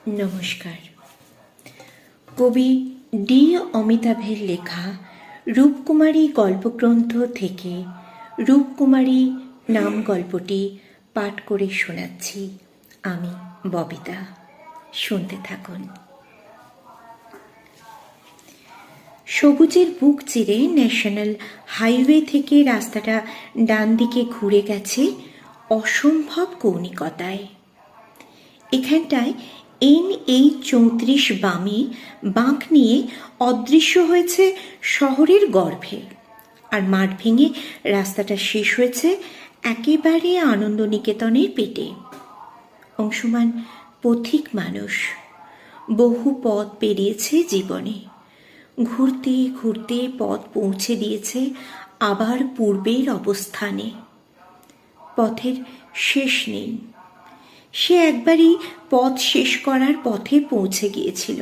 নমস্কার। কবি ডি অমিতাভের লেখা রূপকুমারী গল্পগ্রন্থ থেকে রূপকুমারী নাম গল্পটি পাঠ করে শোনাচ্ছি আমি ববিতা। শুনতে থাকুন। সবুজের বুক চিরে ন্যাশনাল হাইওয়ে থেকে রাস্তাটা ডান দিকে ঘুরে গেছে অসম্ভব কৌণিকতায়। এখানটায় NH34 বামে বাঁক নিয়ে অদৃশ্য হয়েছে শহরের গর্ভে, আর মাঠ ভেঙে রাস্তাটা শেষ হয়েছে একেবারে আনন্দনিকেতনের পেটে। অংশুমান পথিক মানুষ, বহু পথ পেরিয়েছে জীবনে, ঘুরতে ঘুরতে পথ পৌঁছে দিয়েছে আবার পূর্বের অবস্থানে। পথের শেষ নেই। সে একবারই পথ শেষ করার পথে পৌঁছে গিয়েছিল।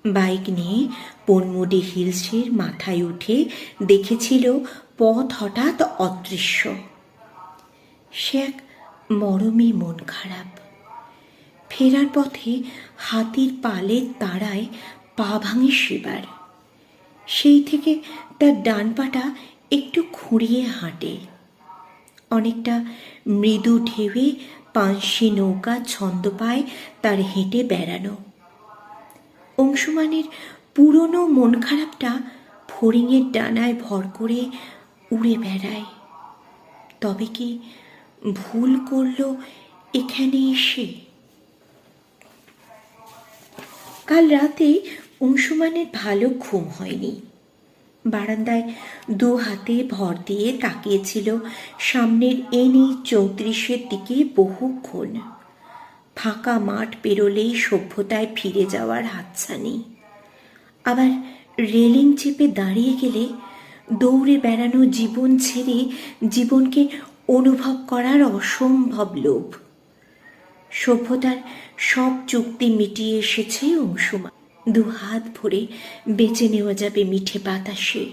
বাইক নিয়ে পনমুডি হিলসের মাথায় উঠে দেখেছিল পথ হঠাৎ অদৃশ্য। সে এক মরমে মন খারাপ। ফেরার পথে হাতির পালের তাড়ায় পা ভাঙে সেবার। সেই থেকে তার ডান পাটা একটু খুঁড়িয়ে হাঁটে। অনেকটা মৃদু ঢেউয়ে পানসি নৌকা ছন্দ পায় তার হেঁটে বেড়ানো। অংশুমানের পুরনো মন খারাপটা ফড়িংয়ের ডানায় ভর করে উড়ে বেড়ায়। তবে কি ভুল করল এখানে এসে? কাল রাতে অংশুমানের ভালো ঘুম হয়নি। বারান্দায় দু হাতে ভর দিয়ে তাকিয়েছিল সামনের NH34 দিকে বহুক্ষণ। ফাঁকা মাঠ পেরোলেই সভ্যতায় ফিরে যাওয়ার হাতছানি। আবার রেলিং চেপে দাঁড়িয়ে গেলে দৌড়ে বেড়ানো জীবন ছেড়ে জীবনকে অনুভব করার অসম্ভব লোভ। সভ্যতার সব চুক্তি মিটিয়ে এসেছে অংশুমান। দু হাত ভরে বেঁচে নেওয়া যাবে মিঠে বাতাসে।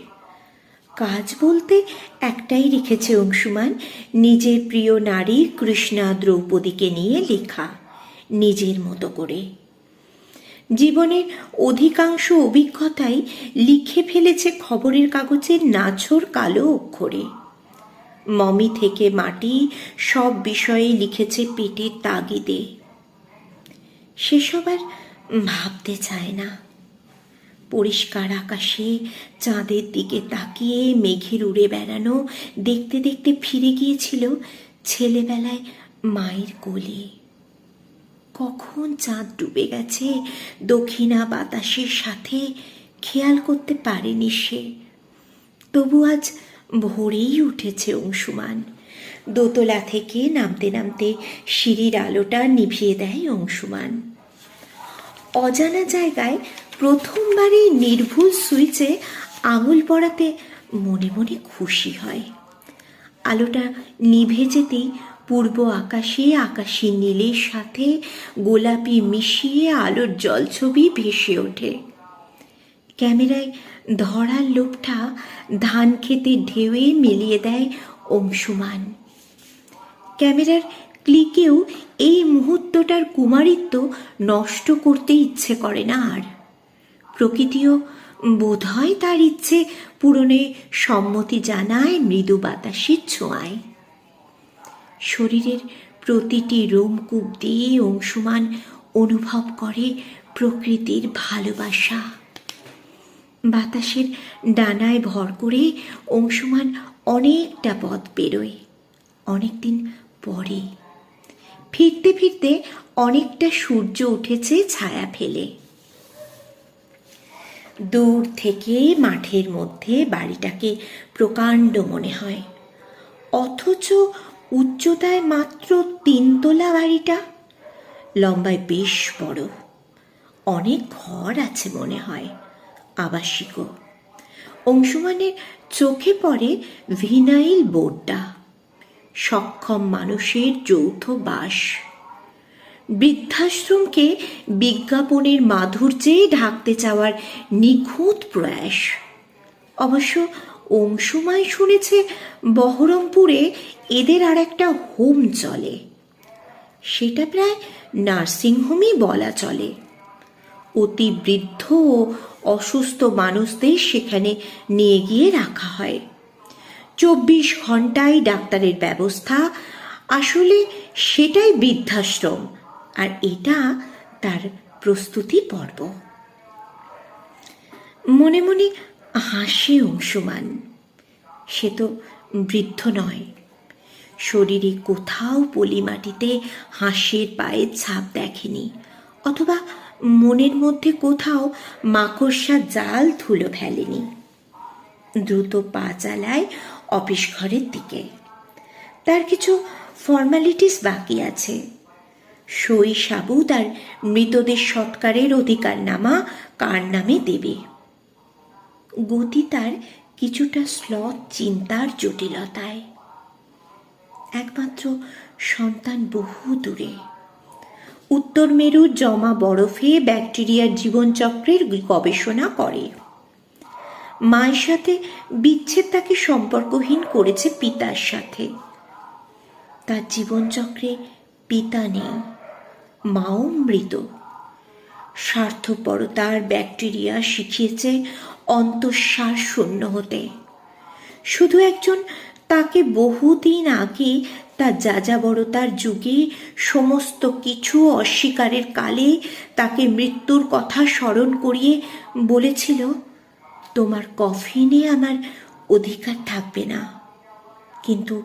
কাজ বলতে একটাই রেখেছে অংশুমান, নিজের প্রিয় নারী কৃষ্ণা দ্রৌপদীকে নিয়ে লেখা, নিজের মতো করে। জীবনের অধিকাংশ অভিজ্ঞতাই লিখে ফেলেছে খবরের কাগজের নাছোড় কালো অক্ষরে। মমি থেকে মাটি সব বিষয়ে লিখেছে পেটের তাগিদে। সেসব আর ভাবতে চায় না। পরিষ্কার আকাশে চাঁদের দিকে তাকিয়ে মেঘের উড়ে বেড়ানো দেখতে দেখতে ফিরে গিয়েছিল ছেলেবেলায় মায়ের কোলে। কখন চাঁদ ডুবে গেছে দক্ষিণা বাতাসের সাথে খেয়াল করতে পারেনি সে। তবু আজ ভোরেই উঠেছে অংশুমান। দোতলা থেকে নামতে নামতে সিঁড়ির আলোটা নিভিয়ে দেয় অংশুমান। অজানা জায়গায় প্রথমবারই নির্ভুল সুইচে আঙুল পড়াতে মনে মনে খুশি হয়। আলোটা নিভে যেতেই পূর্ব আকাশে আকাশী নীলের সাথে গোলাপি মিশিয়ে আলোর জলছবি ভেসে ওঠে। ক্যামেরায় ধরার লোভটা ধান খেতে ঢেউয়ে মিলিয়ে দেয় অংশুমান। ক্যামেরার ক্লিকেও এই মুহূর্তটার কুমারিত্ব নষ্ট করতে ইচ্ছে করে না আর। প্রকৃতিও বোধহয় তার ইচ্ছে পূরণে সম্মতি জানায় মৃদু বাতাসের ছোঁয়ায়। শরীরের প্রতিটি রোমকূপ দিয়ে অংশুমান অনুভব করে প্রকৃতির ভালোবাসা। বাতাসের ডানায় ভর করে অংশুমান অনেকটা পথ বেরোয়। অনেকদিন পরে ফিরতে ফিরতে অনেকটা সূর্য উঠেছে ছায়া ফেলে। দূর থেকে মাঠের মধ্যে বাড়িটাকে প্রকাণ্ড মনে হয়, অথচ উচ্চতায় মাত্র 3 তলা বাড়িটা। লম্বায় বেশ বড়, অনেক ঘর আছে মনে হয়, আবাসিকও। অংশুমানের চোখে পড়ে ভিনাইল বোর্ডটা, সক্ষম মানুষের যৌথ বাস। বৃদ্ধাশ্রমকে বিজ্ঞাপনের মাধুর্যে ঢাকতে চাওয়ার নিখুঁত প্রয়াস। অবশ্য অংশুমান শুনেছে বহরমপুরে এদের আর একটা হোম চলে। সেটা প্রায় নার্সিংহোমই বলা চলে। অতি বৃদ্ধ ও অসুস্থ মানুষদের সেখানে নিয়ে গিয়ে রাখা হয়। 24 ঘন্টায় ডাক্তারের ব্যবস্থা। আসলে সেটাই বৃদ্ধাশ্রম, আর এটা তার প্রস্তুতি পর্ব। মনে মনে হাসে অংশুমান। সে তো বৃদ্ধ নয়। শরীরে কোথাও পলিমাটিতে হাঁসের পায়ের ছাপ দেখেনি, অথবা মনের মধ্যে কোথাও মাকড়সার জাল ধুলো ফেলেনি। দ্রুত পা চালায় অফিস ঘরের দিকে। তার কিছু ফর্মালিটিস বাকি আছে। সই সাবুত আর মৃতদের সৎকারের অধিকারনামা কার নামে দেবে। গতি তার কিছুটা স্লথ চিন্তার জটিলতায়। একমাত্র সন্তান বহু দূরে। উত্তর মেরুর জমা বরফে ব্যাকটেরিয়ার জীবনচক্রের গবেষণা করে। মায়ের সাথে বিচ্ছেদ তাকে সম্পর্কহীন করেছে পিতার সাথে। তার জীবনচক্রে পিতা নেই, মাও মৃত। স্বার্থপরতার ব্যাকটেরিয়া শিখিয়েছে অন্তঃশ্বাস শূন্য হতে। শুধু একজন তাকে বহুদিন আগে তার যাযাবরতার যুগে সমস্ত কিছু অস্বীকারের কালে তাকে মৃত্যুর কথা স্মরণ করিয়ে বলেছিল, তোমার কফিনে আমার অধিকার থাকবে না, কিন্তু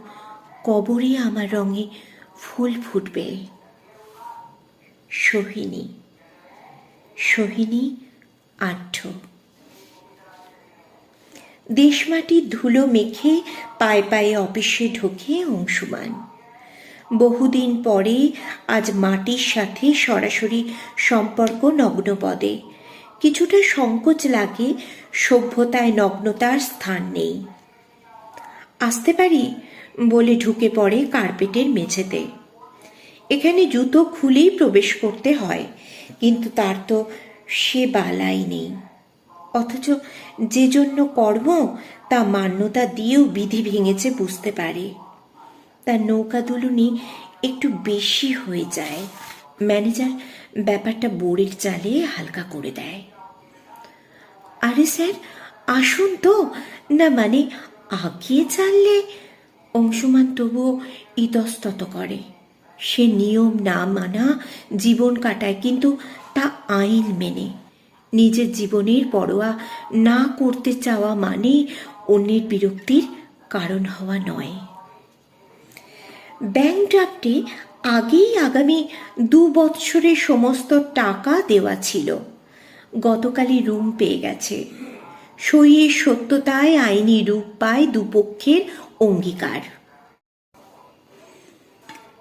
কবরে আমার রঙে ফুল ফুটবে। সোহিনী, সোহিনী আঢ্য। দেশমাটির ধুলো মেখে পায়ে পায়ে অফিসে ঢোকে অংশুমান। বহুদিন পরে আজ মাটির সাথে সরাসরি সম্পর্ক নগ্নপদে। কিছুটা সংকোচ লাগে, সভ্যতায় নগ্নতার স্থান নেই। আসতে পারি বলে ঢুকে পড়ে কার্পেটের মেঝেতে। এখানে জুতো খুলেই প্রবেশ করতে হয়, কিন্তু তার তো সে বালাই নেই। অথচ যে জন্য কর্ম তা মান্যতা দিয়েও বিধি ভেঙেছে বুঝতে পারে। তার নৌকা দুলুনি একটু বেশি হয়ে যায়। ম্যানেজার ব্যাপারটা বোর্ডের চালে হালকা করে দেয়। আরে স্যার আসুন তো, না মানে আগিয়ে চাললে। অংশুমান তবুও ইতস্তত করে। সে নিয়ম না মানা জীবন কাটায়, কিন্তু তা আইন মেনে। নিজের জীবনের পরোয়া না করতে চাওয়া মানে অন্যের বিরক্তির কারণ হওয়া নয়। ব্যাংক ড্রাফটে আগেই আগামী 2 বৎসরের সমস্ত টাকা দেওয়া ছিল। গতকালই রুম পেয়ে গেছে। সইয়ের সত্যতায় আইনি রূপ পায় দুপক্ষের অঙ্গীকার।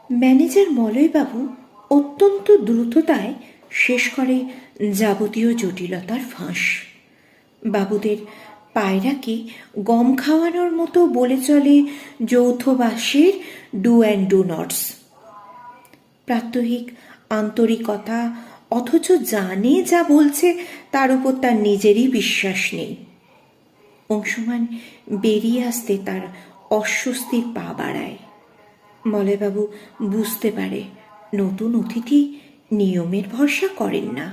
ম্যানেজার মলয়বাবু অত্যন্ত দ্রুততায় শেষ করে যাবতীয় জটিলতার ফাঁস। বাবুদের পায়রাকে গম খাওয়ানোর মতো বলে চলে যৌথবাসের ডু অ্যান্ড ডু নটস। প্রাত্যহিক আন্তরিকতা, অথচ জানে যা বলছে তার উপর তার নিজেরই বিশ্বাস নেই। অংশুমান বেরিয়ে আসতে তার অস্বস্তির পা বাড়ায়। মলয়বাবু বুঝতে পারে নতুন অতিথি নিয়মের ভরসা করেন না।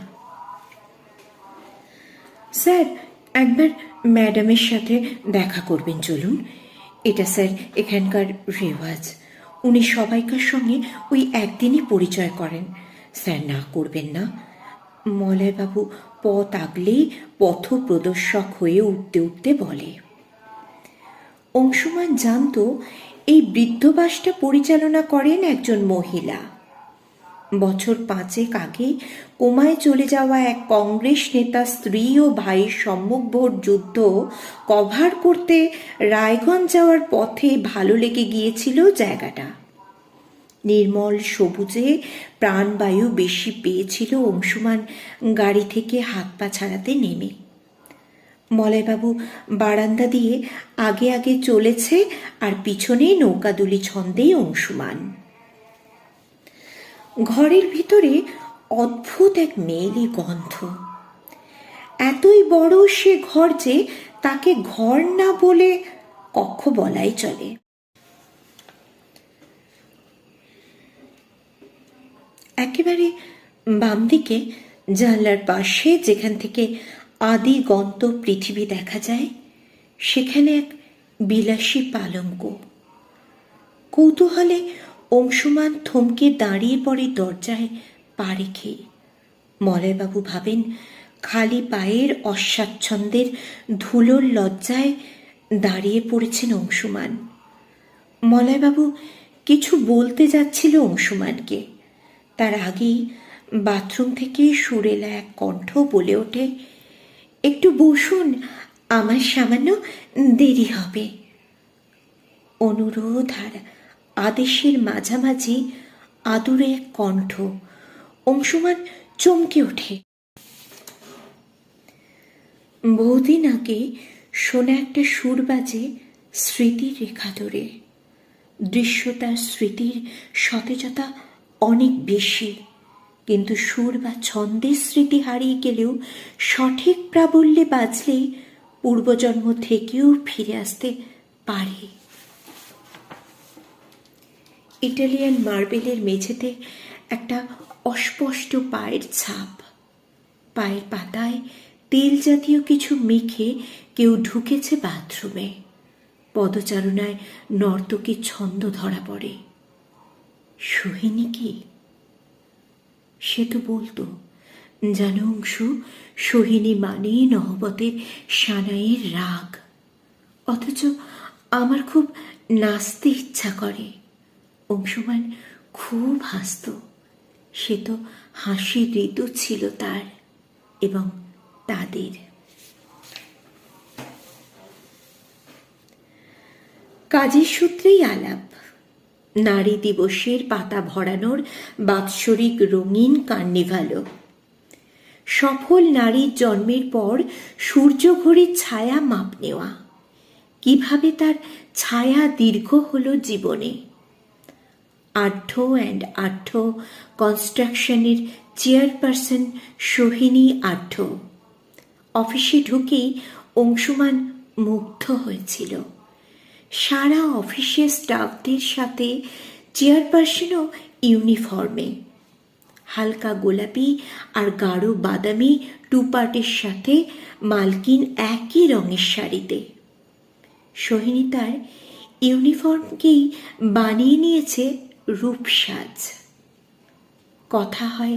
স্যার একবার ম্যাডামের সাথে দেখা করবেন, চলুন। এটা স্যার এখানকার রেওয়াজ। উনি সবাইকার সঙ্গে ওই একদিনই পরিচয় করেন। স্যার না করবেন না। মলয়বাবু পথ আগলেই পথ প্রদর্শক হয়ে উঠতে উঠতে বলে। অংশুমান জানত এই বৃদ্ধবাসটা পরিচালনা করেন একজন মহিলা। বছর 5 আগে কোমায় চলে যাওয়া এক কংগ্রেস নেতা স্ত্রী ও ভাইয়ের সম্মুখভোট যুদ্ধ কভার করতে রায়গঞ্জ যাওয়ার পথে ভালো লেগে গিয়েছিল জায়গাটা। নির্মল সবুজে প্রাণবায়ু বেশি পেয়েছিল অংশুমান গাড়ি থেকে হাত পা ছাড়াতে নেমে। মলয়বাবু বারান্দা দিয়ে আগে আগে চলেছে, আর পিছনে নৌকাদুলি ছন্দেই অংশুমান। ঘরের ভিতরে অদ্ভুত এক মেয়েলি গন্ধ। এতই বড় সে ঘর যে তাকে ঘর না বলে কক্ষ বলাই চলে। একেবারে বাম দিকে জানলার পাশে, যেখান থেকে আদি গন্ত পৃথিবী দেখা যায়, সেখানে এক বিলাসী পালঙ্ক। কৌতূহলে অংশুমান থমকে দাঁড়িয়ে পড়ে দরজায় পা রেখে। মলয়বাবু ভাবেন খালি পায়ের অস্বাচ্ছন্দ্যের ধুলোর লজ্জায় দাঁড়িয়ে পড়েছেন অংশুমান। মলয়বাবু কিছু বলতে যাচ্ছিল অংশুমানকে, তার আগেই বাথরুম থেকে সুরেলা এক কণ্ঠ বলে ওঠে, একটু বসুন, আমার সামান্য দেরি হবে। অনুরোধ আর আদেশের মাঝামাঝি আদুরে এক কণ্ঠ। অংশুমান চমকে ওঠে। বহুদিন আগে শোনা একটা সুর বাজে স্মৃতির রেখা ধরে। দৃশ্যতার স্মৃতির সতেজতা অনেক বেশি, কিন্তু সুর বা ছন্দের স্মৃতি হারিয়ে গেলেও সঠিক প্রাবল্যে বাজলেই পূর্বজন্ম থেকেও ফিরে আসতে পারে। ইটালিয়ান মার্বেলের মেঝেতে একটা অস্পষ্ট পায়ের ছাপ। পায়ের পাতায় তেল জাতীয় কিছু মেখে কেউ ঢুকেছে বাথরুমে। পদচারণায় নর্তকীর ছন্দ ধরা পড়ে। সোহিনী কি? সে তো বলতো, জানো অংশু, সোহিনী মানে নহবতের সানাইয়ের রাগ। অথচ আমার খুব নাচতে ইচ্ছা করে। অংশুমান খুব হাসত। সে তো হাসির ঋতু ছিল তার এবং তাদের। কাজের সূত্রেই আলাপ। নারী দিবসের পাতা ভরানোর বাৎসরিক রঙিন কার্নিভালও। সফল নারীর জন্মের পর সূর্য ঘড়ির ছায়া মাপ নেওয়া, কিভাবে তার ছায়া দীর্ঘ হলো জীবনে। আঢ্য অ্যান্ড আঢ্য কনস্ট্রাকশনের চেয়ারপারসন সোহিনী আঢ্য। অফিসে ঢুকেই অংশুমান মুগ্ধ হয়েছিল। সারা অফিসের স্টাফদের সাথে চেয়ারপারসনও ইউনিফর্মে, হালকা গোলাপি আর গাঢ় বাদামি টুপার্টের সাথে মালকিন একই রঙের শাড়িতে। সোহিনী তার ইউনিফর্মকেই বানিয়ে নিয়েছে রূপসাজ। কথা হয়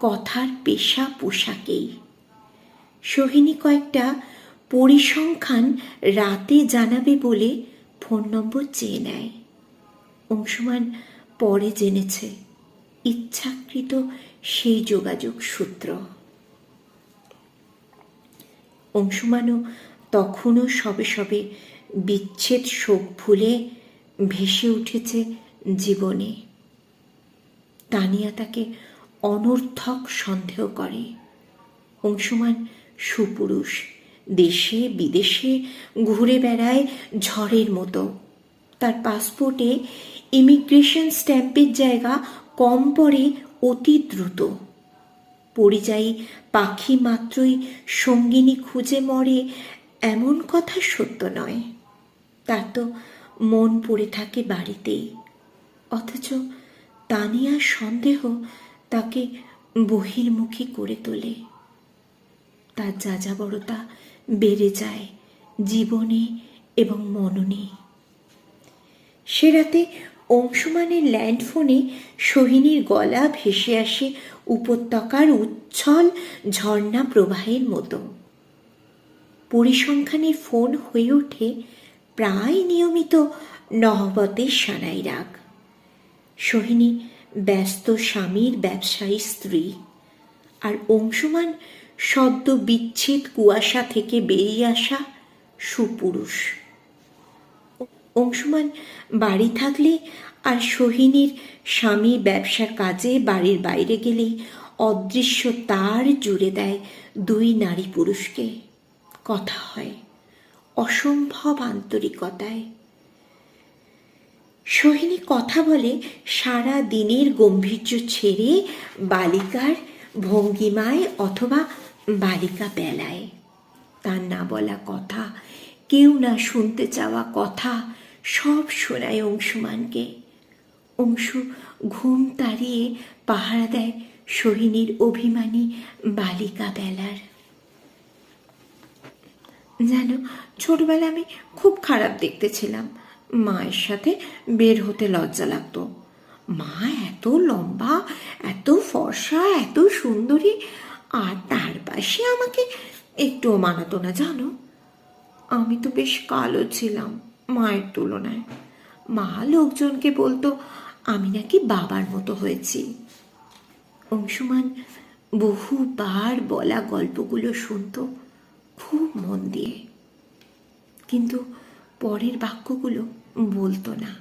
কথার পেশা পোশাকেই। সোহিনী কয়েকটা পরিসংখ্যান রাতে জানাবে বলে ফোন নম্বর চেয়ে নেয়। অংশুমান পরে জেনেছে ইচ্ছাকৃত সেই যোগাযোগ সূত্র। অংশুমানও তখনও সবে সবে বিচ্ছেদ শোক ভুলে ভেসে উঠেছে জীবনে। তানিয়া তাকে অনর্থক সন্দেহ করে। অংশুমান সুপুরুষ, দেশে বিদেশে ঘুরে বেড়ায় ঝড়ের মতো। তার পাসপোর্টে ইমিগ্রেশন স্ট্যাম্পের জায়গা কম পড়ে অতি দ্রুত। পরিযায়ী পাখি মাত্রই সঙ্গিনী খুঁজে মরে এমন কথা সত্য নয়। তার তো মন পড়ে থাকে বাড়িতেই। অথচ তানিয়ার সন্দেহ তাকে বহির্মুখী করে তোলে। তার যাযাবরতা বেড়ে যায় জীবনে এবং মননে। সে রাতে অংশুমানের ল্যান্ডফোনে সোহিনীর গলা ভেসে আসে উপত্যকার উচ্ছল ঝর্ণা প্রবাহের মতো। পরিসংখ্যানের ফোন হয়ে ওঠে প্রায় নিয়মিত নহবতের সানাই রাগ। সোহিনী ব্যস্ত স্বামীর ব্যবসায়ী স্ত্রী, আর অংশুমান সদ্য বিচ্ছেদ কুয়াশা থেকে বেরিয়ে আসা সুপুরুষ। অংশুমান বাড়ি থাকলে আর সোহিনীর স্বামী ব্যবসার কাজে বাড়ির বাইরে গেলেই অদৃশ্য তার জুড়ে দেয় দুই নারী পুরুষকে। কথা হয় অসম্ভব আন্তরিকতায়। সোহিনী কথা বলে সারা দিনের গম্ভীর্য ছেড়ে বালিকার ভঙ্গিমায় অথবা বালিকা বেলায়। তার না বলা কথা, কেউ না শুনতে চাওয়া কথা সব শোনায় অংশুমানকে। অংশু ঘুম তাড়িয়ে পাহারা দেয় সোহিনীর অভিমানী বালিকা বেলার। জানো, ছোটবেলা আমি খুব খারাপ দেখতে ছিলাম। মায়ের সাথে বের হতে লজ্জা লাগতো। মা এত লম্বা, এত ফর্সা, এত সুন্দরী, আর তার পাশে আমাকে একটুও মানাতো না। জানো, আমি তো বেশ কালো ছিলাম মায়ের তুলনায়। মা লোকজনকে বলতো আমি নাকি বাবার মতো হয়েছি। অংশুমান বহুবার বলা গল্পগুলো শুনতো খুব মন দিয়ে, কিন্তু পরের বাক্যগুলো বলতো না।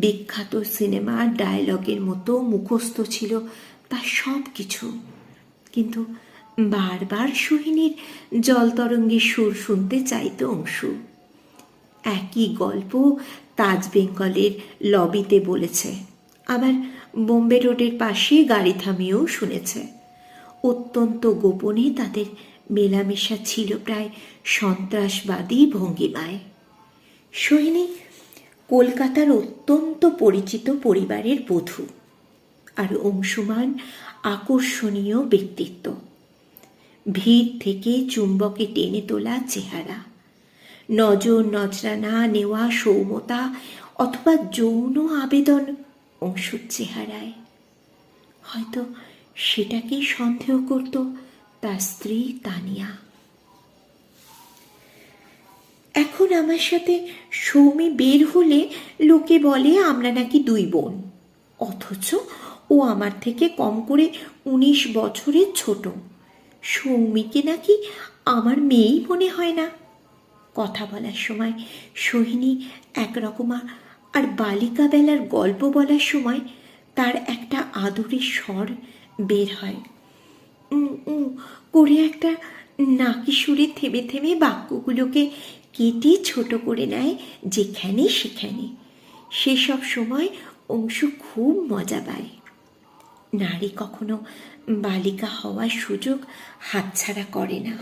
বিখ্যাত সিনেমার ডায়লগের মতো মুখস্থ ছিল তার সব কিছু, কিন্তু বারবার সোহিনীর জলতরঙ্গের সুর শুনতে চাইতো অংশু। একই গল্প তাজ বেঙ্গলের লবিতে বলেছে, আবার বোম্বে রোডের পাশে গাড়ি থামিয়েও শুনেছে। অত্যন্ত গোপনে তাদের মেলামেশা ছিল প্রায় সন্ত্রাসবাদী ভঙ্গিমায়। সোহিনী কলকাতার অত্যন্ত পরিচিত পরিবারের বধূ, আর অংশুমান আকর্ষণীয় ব্যক্তিত্ব। ভিড় থেকে চুম্বকে টেনে তোলা চেহারা, নজর নজরানা নেওয়া সৌম্যতা অথবা যৌন আবেদন অংশুর চেহারায়। হয়তো সেটাকেই সন্দেহ করত তার স্ত্রী তানিয়া। এখন আমার সাথে সৌমি বের হলে লোকে বলে আমরা নাকি দুই বোন, অথচ ও আমার থেকে কম করে 19 বছরের ছোট। সৌমিকে নাকি আমার মেয়েই মনে হয় না। কথা বলার সময় সোহিনী একরকম, আর বালিকা বেলার গল্প বলার সময় তার একটা আদরের স্বর বের হয়। করে একটা নাকি সুরে থেমে থেমে বাক্যগুলোকে কেটে ছোট করে নেয় যেখানে সেখানে। সেসব সময় অংশু খুব মজা পায়। নারী কখনো বালিকা হওয়ার সুযোগ হাতছাড়া করে না।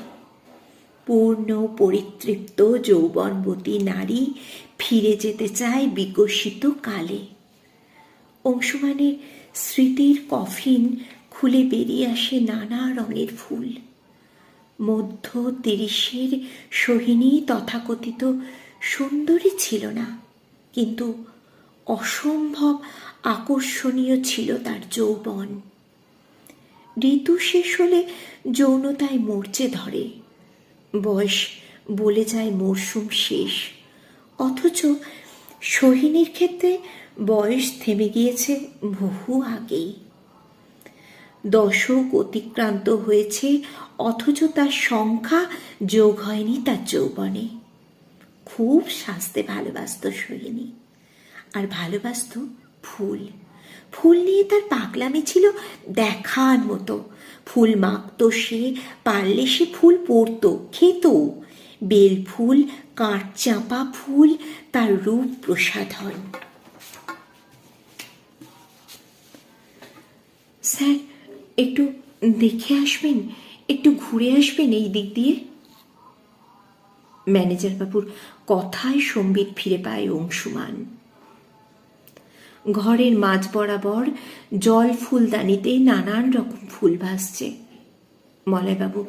পূর্ণ পরিতৃপ্ত যৌবনবতী নারী ফিরে যেতে চায় বিকশিত কালে। অংশুমানের স্মৃতির কফিন খুলে বেরিয়ে আসে নানা রঙের ফুল। মধ্য 30-এর সোহিনী তথাকথিত সুন্দরী ছিল না, কিন্তু অসম্ভব আকর্ষণীয় ছিল তার যৌবন। ঋতু শেষ হলে যৌনতায় মরচে ধরে, বয়স বলে যায় মরশুম শেষ। অথচ সোহিনীর ক্ষেত্রে বয়স থেমে গিয়েছে বহু আগেই। দশক অতিক্রান্ত হয়েছে, অথচ তার সংখ্যা যোগ হয়নি তার যৌবনে। খুব সাজতে ভালোবাসত সোহিনী, আর ভালোবাসত ফুল। ফুল নিয়ে তার পাগলামি ছিল দেখার মতো। ফুল মাখত সে, পারলে সে ফুল পরত, খেত। বেল ফুল, কাঠচাঁপা ফুল তার রূপ প্রসাধন। স্যার, একটু দেখে আসবেন, একটু ঘুরে আসবেন এই দিক দিয়ে। ম্যানেজার বাবুর কথায় সম্বিত ফিরে পায় অংশুমান। ঘরের মাঝ বরাবর জল ফুলদানিতে নানান রকম ফুল ভাসছে। মলয়বাবু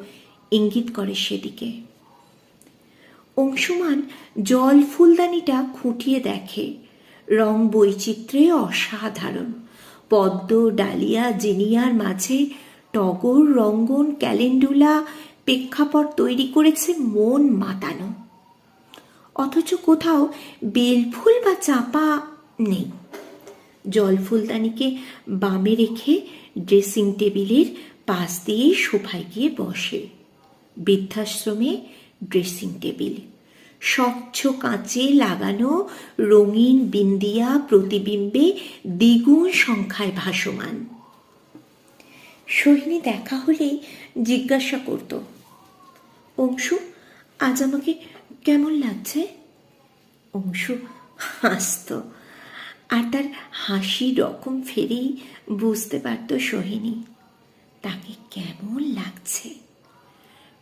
ইঙ্গিত করে সেদিকে। অংশুমান জল ফুলদানিটা খুঁটিয়ে দেখে। রং বৈচিত্র্যে অসাধারণ। পদ্ম, ডালিয়া, জিনিয়ার মাঝে টগর, রঙ্গন, ক্যালেন্ডুলা প্রেক্ষাপট তৈরি করেছে মন মাতানো। অথচ কোথাও বেলফুল বা চাপা নেই। জল ফুলদানিকে বামে রেখে ড্রেসিং টেবিলের পাশ দিয়ে সোফায় গিয়ে বসে। বৃদ্ধাশ্রমে ড্রেসিং টেবিল, স্বচ্ছ কাঁচে লাগানো রঙিন বিন্দিয়া প্রতিবিম্বে দ্বিগুণ সংখ্যায় ভাসমান। সোহিনী দেখা হলেই জিজ্ঞাসা করত, অংশু, আজ আমাকে কেমন লাগছে? অংশু হাসত, আর তার হাসি রকম ফেরেই বুঝতে পারত সোহিনী তাকে কেমন লাগছে।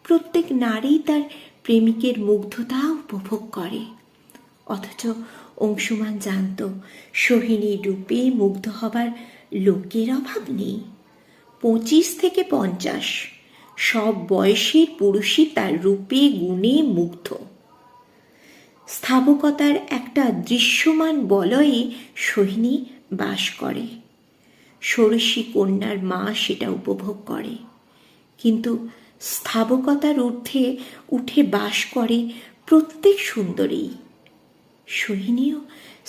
প্রত্যেক নারী তার প্রেমিকের মুগ্ধতা উপভোগ করে, অথচ অংশুমান জানত সোহিনীর রূপে মুগ্ধ হবার লোকের অভাব নেই। 25 থেকে 50 সব বয়সের পুরুষই তার রূপে গুণে মুগ্ধ। স্থাবকতার একটা দৃশ্যমান বলয়ে সোহিনী বাস করে। ষোড়শী কন্যার মা সেটা উপভোগ করে, কিন্তু স্থাবকতার ঊর্ধ্বে উঠে বাস করে প্রত্যেক সুন্দরী। সোহিনীও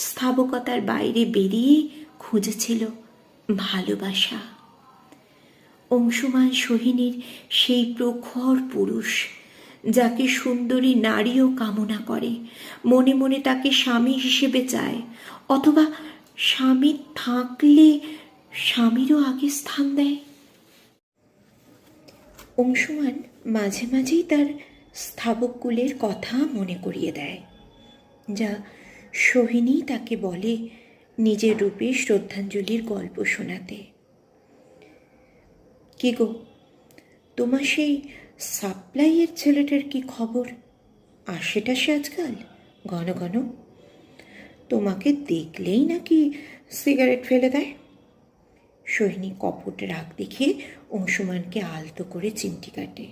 স্থাবকতার বাইরে বেরিয়ে খুঁজেছিল ভালোবাসা। অংশুমান সোহিনীর সেই প্রখর পুরুষ, যাকে সুন্দরী নারীও কামনা করে, মনে মনে তাকে স্বামী হিসেবে চায়, অথবা স্বামী থাকলে স্বামীরও আগে স্থান দেয়। অংশুমান মাঝে মাঝেই তার স্থাবককুলের কথা মনে করিয়ে দেয়, যা সোহিনী তাকে বলে নিজের রূপে শ্রদ্ধাঞ্জলির গল্প শোনাতে। কি গো, তোমার সেই সাপ্লাইয়ের ছেলেটার কি খবর? আসে আজকাল ঘন ঘন? তোমাকে দেখলেই নাকি সিগারেট ফেলে দেয়? সোহিনী কপট রাগ দেখিয়ে অংশুমানকে আলতো করে চিমটি কাটে,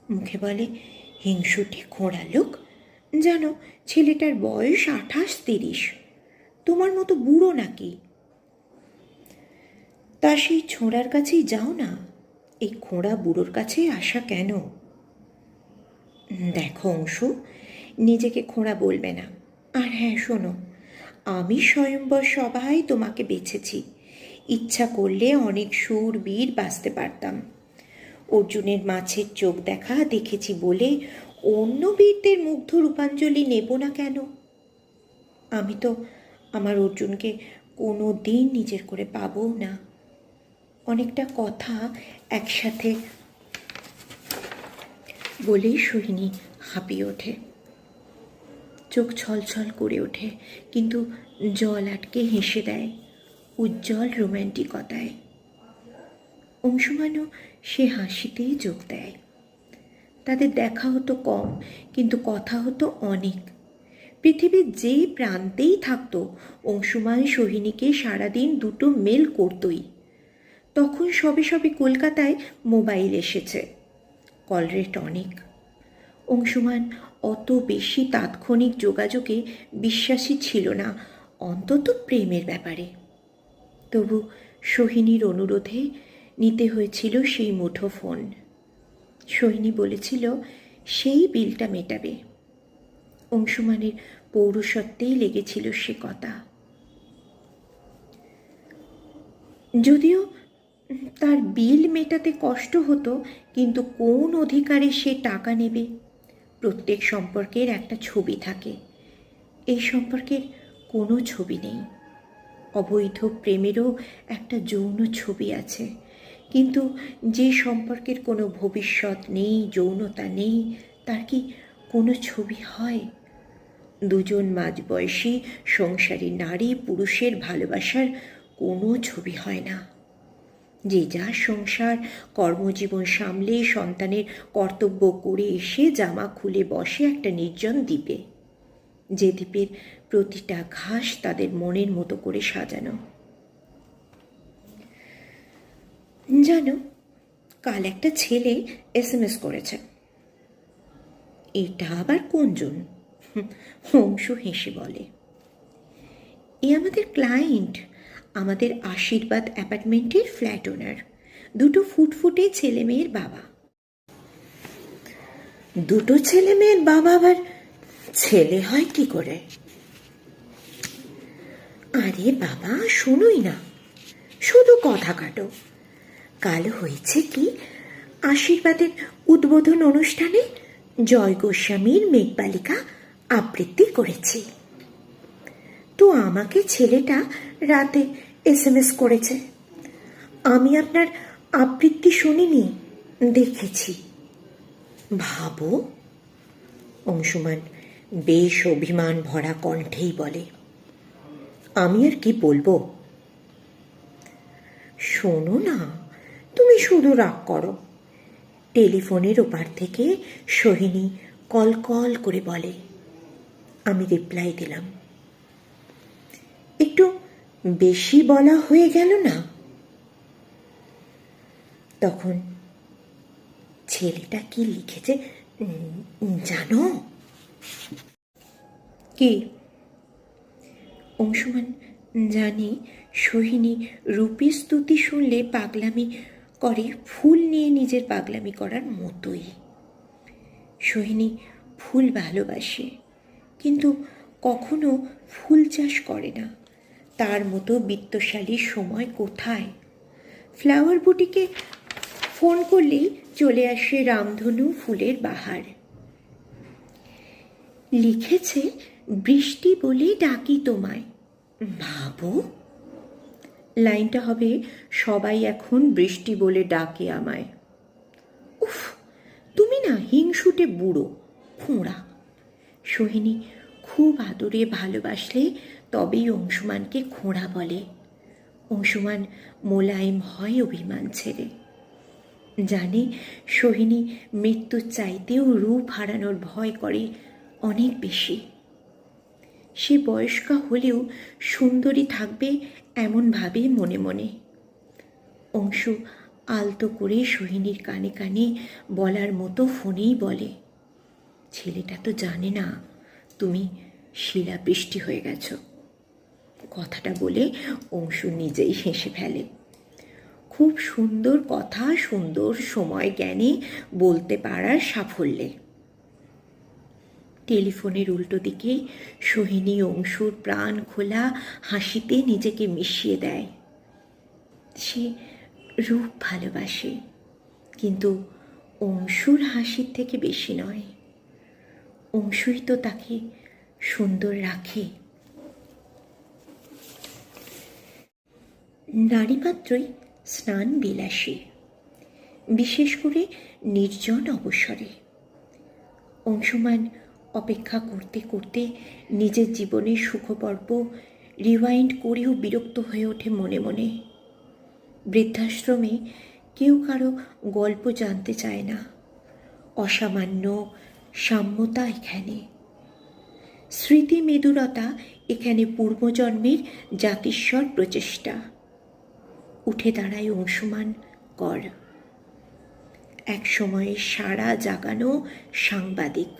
মুখে বলে, হিংসুটে খোঁড়া লোক, জানো ছেলেটার বয়স 28-30, তোমার মতো বুড়ো নাকি? তা সেই ছোঁড়ার কাছেই যাও না, এই খোঁড়া বুড়োর কাছে আসা কেন? দেখো অংশু, নিজেকে খোঁড়া বলবে না। আর হ্যাঁ শোনো, আমি স্বয়ম্বর সভায় তোমাকে বেছেছি। ইচ্ছা করলে অনেক সুর বীর বাঁচতে পারতাম। অর্জুনের মাছের চোখ দেখা দেখেছি বলে অন্য বীরদের মুগ্ধ রূপাঞ্জলি নেব না কেন? আমি তো আমার অর্জুনকে কোনো দিন নিজের করে পাবও না। অনেকটা কথা একসাথে বলেই সোহিনী হাঁপিয়ে ওঠে, চোখ ছলছল করে ওঠে, কিন্তু জল আটকে হেসে দেয় উজ্জ্বল রোম্যান্টিকতায়। অংশুমানও সে হাসিতেই যোগ দেয়। তাদের দেখা হতো কম, কিন্তু কথা হতো অনেক। পৃথিবীর যে প্রান্তেই থাকতো, অংশুমান সোহিনীকে সারাদিন দুটো মেল করতই। তখন সবে সবে কলকাতায় মোবাইল এসেছে, কল রেট অনেক। অংশুমান অত বেশি তাৎক্ষণিক যোগাযোগে বিশ্বাসী ছিল না, অন্তত প্রেমের ব্যাপারে। তবু সোহিনীর অনুরোধে নিতে হয়েছিল সেই মুঠো ফোন। সোহিনী বলেছিল সেই বিলটা মেটাবে। অংশুমানের পৌরুষত্বেই লেগেছিল সে কথা। যদিও তার বিল মেটাতে কষ্ট হতো, কিন্তু কোন অধিকারে সে টাকা নেবে? প্রত্যেক সম্পর্কের একটা ছবি থাকে, এই সম্পর্কের কোনো ছবি নেই। অবৈধ প্রেমেরও একটা যৌন ছবি আছে, কিন্তু যে সম্পর্কের কোনো ভবিষ্যৎ নেই, যৌনতা নেই, তার কি কোনো ছবি হয়? দুজন মাঝবয়সী সংসারী নারী পুরুষের ভালোবাসার কোনো ছবি হয় না। যে যার সংসার কর্মজীবন সামলে সন্তানের কর্তব্য করে এসে জামা খুলে বসে একটা নির্জন দ্বীপে, যে দ্বীপের প্রতিটা ঘাস তাদের মনের মতো করে সাজানো। জানো, কাল একটা ছেলে SMS করেছে। এটা আবার কোনজন? অংশু হেসে বলে, এ আমাদের ক্লায়েন্ট, আমাদের আশীর্বাদ অ্যাপার্টমেন্টের ফ্ল্যাট ওনার, দুটো ফুটফুটে ছেলে মেয়ের বাবা। দুটো ছেলে মেয়ের বাবা আবার ছেলে হয় কি করে? আরে বাবা, শোনোই না, শুধু কথা কাটো। কাল হয়েছে কি, আশীর্বাদের উদ্বোধন অনুষ্ঠানে জয় গোস্বামীর মেঘবালিকা আবৃত্তি করেছি। তো আমাকে ছেলেটা রাতে SMS করেছে, আমি আপনার আবৃত্তি শুনিনি, দেখেছি। ভাবো, অংশুমান বেশ অভিমান ভরা কণ্ঠেই বলে, আমি আর কি বলবো? শোনো না, তুমি শুধু রাগ করো। টেলিফোনের ওপার থেকে সোহিনী কল কল করে বলে। আমি রিপ্লাই দিলাম, একটু বেশি বলা হয়ে গেল না? তখন ছেলেটা কি লিখেছে জানো? কি? অংশুমান জানি সোহিনী রূপের স্তুতি শুনলে পাগলামি করে, ফুল নিয়ে নিজের পাগলামি করার মতোই। সোহিনী ফুল ভালোবাসে, কিন্তু কখনো ফুল চাষ করে না। তার মতো বিত্তশালী সময় কোথায়? ফ্লাওয়ার বুটিকে ফোন করলেই চলে আসে রামধনু ফুলের বাহার। লিখেছে, বৃষ্টি বলে ডাকি তোমায়। ভাবো, লাইনটা হবে, সবাই এখন বৃষ্টি বলে ডাকে আমায়। উফ, তুমি না হিংসুটে বুড়ো খোঁড়া। সোহিনী খুব আদরে ভালোবাসলে তবেই অংশুমানকে খোঁড়া বলে। অংশুমান মোলায়েম হয় অভিমান ছেড়ে। জানে সোহিনী মৃত্যুর চাইতেও রূপ হারানোর ভয় করে অনেক বেশি। সে বয়স্কা হলেও সুন্দরী থাকবে এমন ভাবে মনে মনে। অংশু আলতো করে সোহিনীর কানে কানে বলার মতো ফোনেই বলে, ছেলেটা তো জানে না তুমি শিলাবৃষ্টি হয়ে গেছ। কথাটা বলে অংশু নিজেই হেসে ফেলে। খুব সুন্দর কথা, সুন্দর সময় জ্ঞানে বলতে পারার সাফল্যে। টেলিফোনের উল্টো দিকে সোহিনী অংশুর প্রাণ খোলা হাসিতে নিজেকে মিশিয়ে দেয়। সে রূপ ভালোবাসে, কিন্তু অংশুর হাসির থেকে বেশি নয়। অংশুই তো তাকে সুন্দর রাখে। নারী মাত্রই স্নান বিলাসী, বিশেষ করে নির্জন অবসরে। অংশুমান অপেক্ষা করতে করতে নিজের জীবনের সুখপর্ব রিওয়াইন্ড করেও বিরক্ত হয়ে ওঠে মনে মনে। বৃদ্ধাশ্রমে কেউ কারো গল্প জানতে চায় না। অসামান্য সাম্যতা এখানে, স্মৃতি মেদুরতা এখানে পূর্বজন্মের জাতিস্বর প্রচেষ্টা। উঠে দাঁড়ায় অংশুমান কর, এক সময়ে সারা জাগানো সাংবাদিক।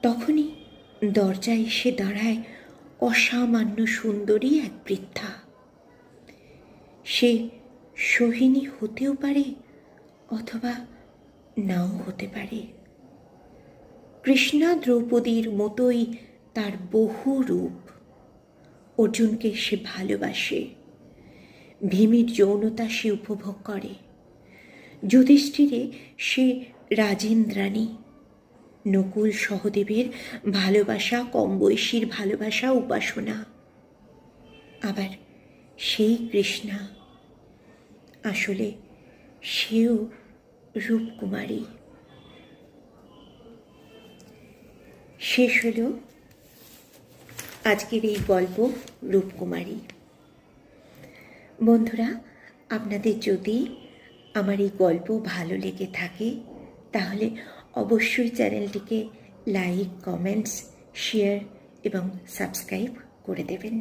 তখনই দরজায় এসে দাঁড়ায় অসামান্য সুন্দরী এক বৃদ্ধা। সে সোহিনী হতেও পারে, অথবা নাও হতে পারে। কৃষ্ণা দ্রৌপদীর মতোই তার বহু রূপ। অর্জুনকে সে ভালোবাসে, ভীমের যৌনতা সে উপভোগ করে, যুধিষ্ঠিরে সে রাজেন্দ্রাণী, নকুল সহদেবের ভালোবাসা কম বয়সীর ভালোবাসা উপাসনা। আবার সেই কৃষ্ণা আসলে সেও রূপকুমারী। শেষ হলো আজকের এই গল্প রূপকুমারী। বন্ধুরা, আপনাদের যদি আমার এই গল্প ভালো লেগে থাকে তাহলে অবশ্যই চ্যানেলটিকে লাইক, কমেন্টস, শেয়ার এবং সাবস্ক্রাইব করে দেবেন।